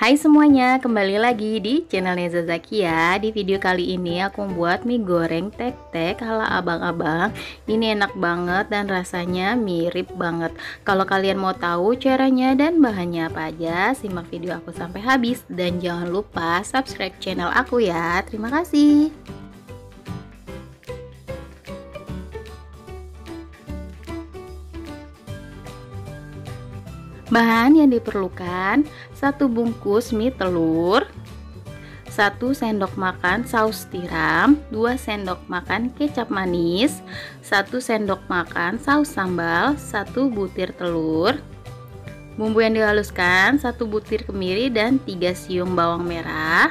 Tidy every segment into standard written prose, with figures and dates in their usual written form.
Hai semuanya, kembali lagi di channel Neza Zakia. Di video kali ini aku membuat mie goreng tek-tek ala abang-abang. Ini enak banget dan rasanya mirip banget. Kalau kalian mau tahu caranya dan bahannya apa aja, simak video aku sampai habis. Dan jangan lupa subscribe channel aku ya. Terima kasih. Bahan yang diperlukan: 1 bungkus mie telur, 1 sendok makan saus tiram, 2 sendok makan kecap manis, 1 sendok makan saus sambal, 1 butir telur. Bumbu yang dihaluskan: 1 butir kemiri dan 3 siung bawang merah,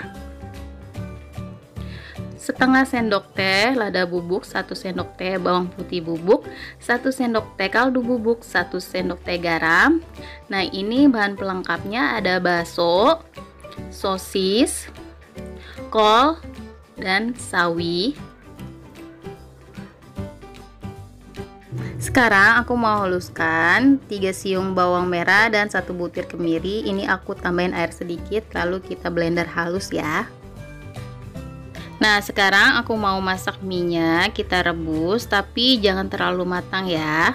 setengah sendok teh lada bubuk, 1 sendok teh bawang putih bubuk, 1 sendok teh kaldu bubuk, 1 sendok teh garam. Nah, ini bahan pelengkapnya ada bakso, sosis, kol, dan sawi. Sekarang aku mau haluskan 3 siung bawang merah dan 1 butir kemiri. Ini aku tambahin air sedikit lalu kita blender halus ya. Nah, sekarang aku mau masak mie-nya. Kita rebus tapi jangan terlalu matang ya.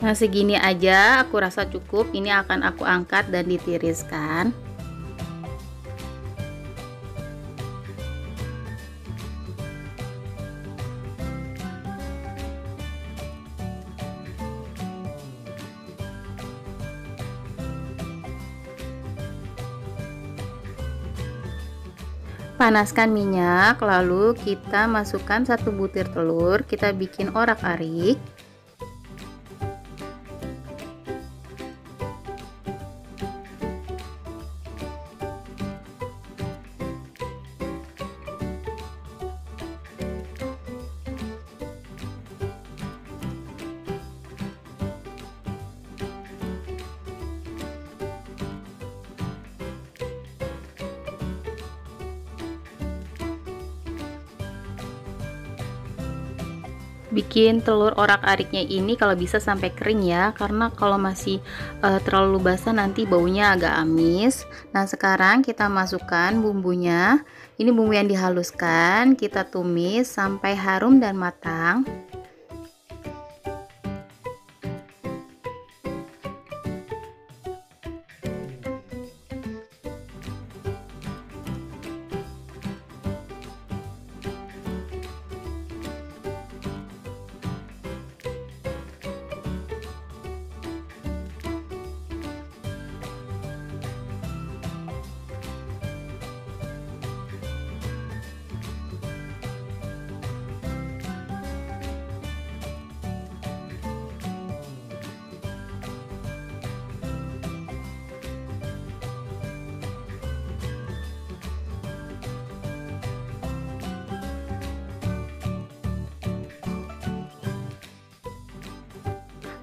Nah, segini aja aku rasa cukup. Ini akan aku angkat dan ditiriskan. Panaskan minyak, lalu kita masukkan 1 butir telur, kita bikin orak-arik. Bikin telur orak-ariknya ini kalau bisa sampai kering ya, karena kalau masih terlalu basah nanti baunya agak amis. Nah, sekarang kita masukkan bumbunya. Ini bumbu yang dihaluskan, kita tumis sampai harum dan matang.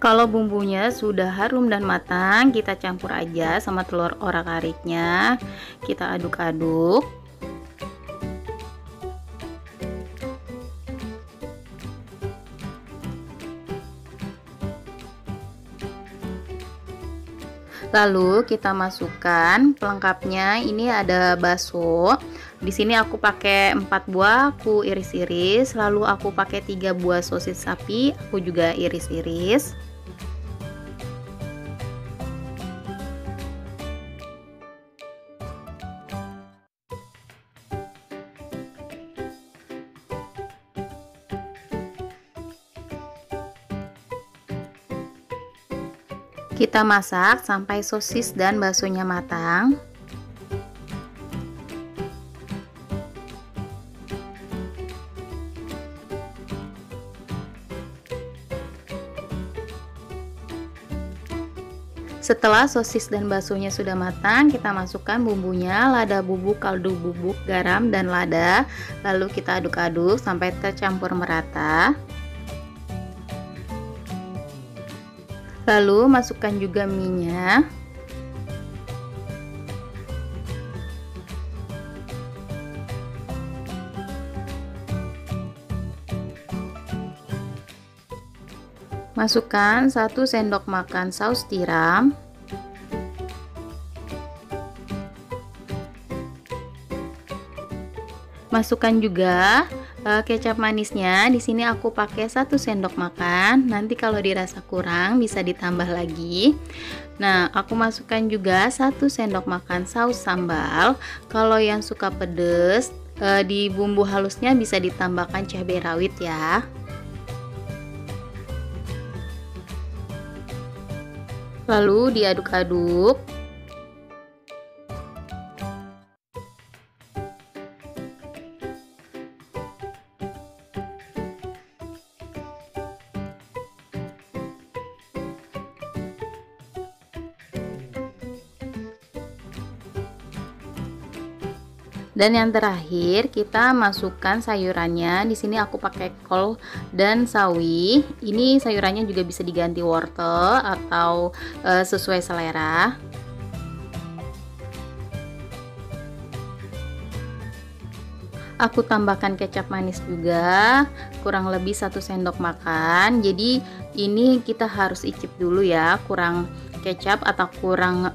Kalau bumbunya sudah harum dan matang, kita campur aja sama telur orak-ariknya. Kita aduk-aduk. Lalu kita masukkan pelengkapnya. Ini ada bakso. Di sini aku pakai 4 buah, aku iris-iris. Lalu aku pakai 3 buah sosis sapi, aku juga iris-iris. Kita masak sampai sosis dan baksonya matang. Setelah sosis dan baksonya sudah matang, kita masukkan bumbunya, lada bubuk, kaldu bubuk, garam, dan lada. Lalu kita aduk-aduk sampai tercampur merata. Lalu masukkan juga minyak. Masukkan 1 sendok makan saus tiram. Masukkan juga kecap manisnya. Di sini aku pakai 1 sendok makan. Nanti kalau dirasa kurang bisa ditambah lagi. Nah, aku masukkan juga 1 sendok makan saus sambal. Kalau yang suka pedes, di bumbu halusnya bisa ditambahkan cabai rawit ya. Lalu diaduk-aduk. Dan yang terakhir kita masukkan sayurannya. Di sini aku pakai kol dan sawi. Ini sayurannya juga bisa diganti wortel atau sesuai selera. Aku tambahkan kecap manis juga, kurang lebih 1 sendok makan. Jadi ini kita harus icip dulu ya, kurang kecap atau kurang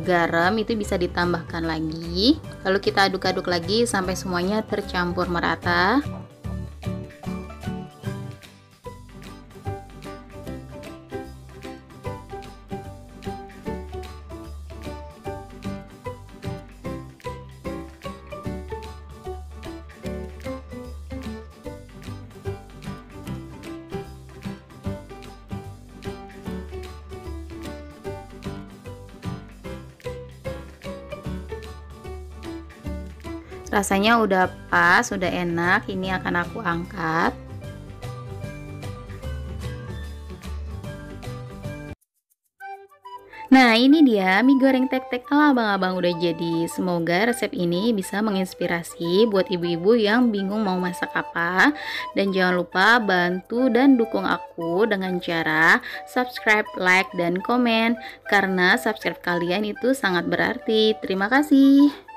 garam itu bisa ditambahkan lagi. Lalu kita aduk-aduk lagi sampai semuanya tercampur merata. Rasanya udah pas, udah enak. Ini akan aku angkat. Nah, ini dia mie goreng tek-tek ala abang-abang udah jadi. Semoga resep ini bisa menginspirasi buat ibu-ibu yang bingung mau masak apa. Dan jangan lupa bantu dan dukung aku dengan cara subscribe, like, dan komen. Karena subscribe kalian itu sangat berarti. Terima kasih.